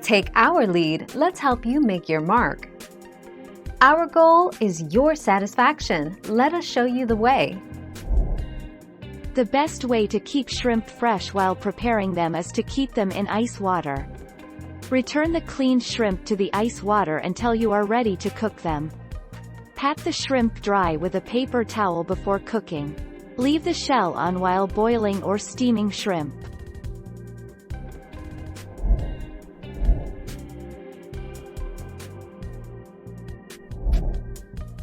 Take our lead, let's help you make your mark. Our goal is your satisfaction. Let us show you the way. The best way to keep shrimp fresh while preparing them is to keep them in ice water. Return the cleaned shrimp to the ice water until you are ready to cook them. Pat the shrimp dry with a paper towel before cooking. Leave the shell on while boiling or steaming shrimp.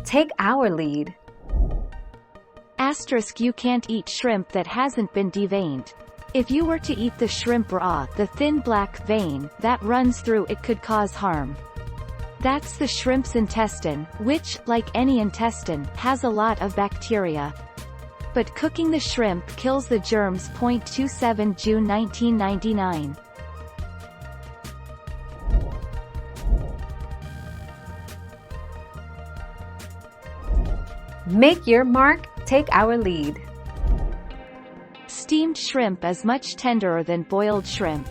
Take our lead. Asterisk: you can't eat shrimp that hasn't been deveined. If you were to eat the shrimp raw, the thin black vein that runs through it could cause harm. That's the shrimp's intestine, which, like any intestine, has a lot of bacteria. But cooking the shrimp kills the germs. 27 June 1999. Make your mark, take our lead. Steamed shrimp is much tenderer than boiled shrimp.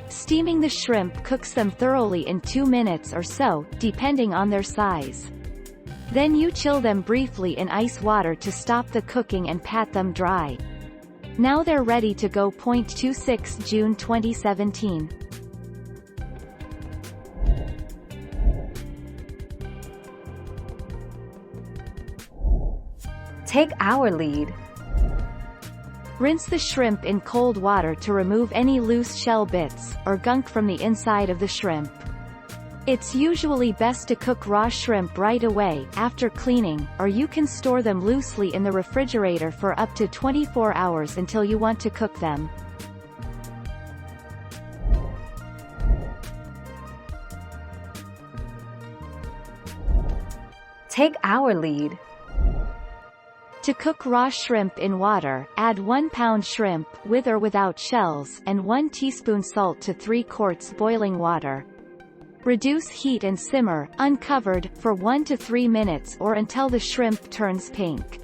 Steaming the shrimp cooks them thoroughly in 2 minutes or so, depending on their size. Then you chill them briefly in ice water to stop the cooking and pat them dry. Now they're ready to go. 26 June 2017. Take our lead. Rinse the shrimp in cold water to remove any loose shell bits, or gunk from the inside of the shrimp. It's usually best to cook raw shrimp right away, after cleaning, or you can store them loosely in the refrigerator for up to 24 hours until you want to cook them. Take our lead. To cook raw shrimp in water, add 1 pound shrimp, with or without shells, and 1 teaspoon salt to 3 quarts boiling water. Reduce heat and simmer, uncovered, for 1 to 3 minutes or until the shrimp turns pink.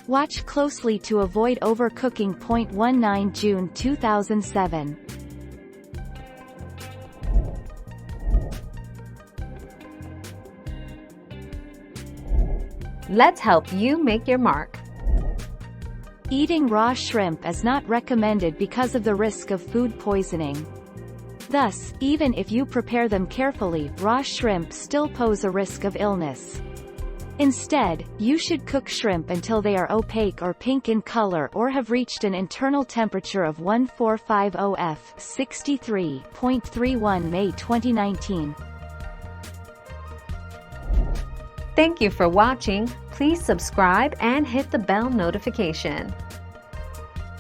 Watch closely to avoid overcooking. 19 June 2007. Let's help you make your mark. Eating raw shrimp is not recommended because of the risk of food poisoning. Thus, even if you prepare them carefully, raw shrimp still pose a risk of illness. Instead, you should cook shrimp until they are opaque or pink in color or have reached an internal temperature of 1450 F 63.31. May 2019. Thank you for watching. Please subscribe and hit the bell notification.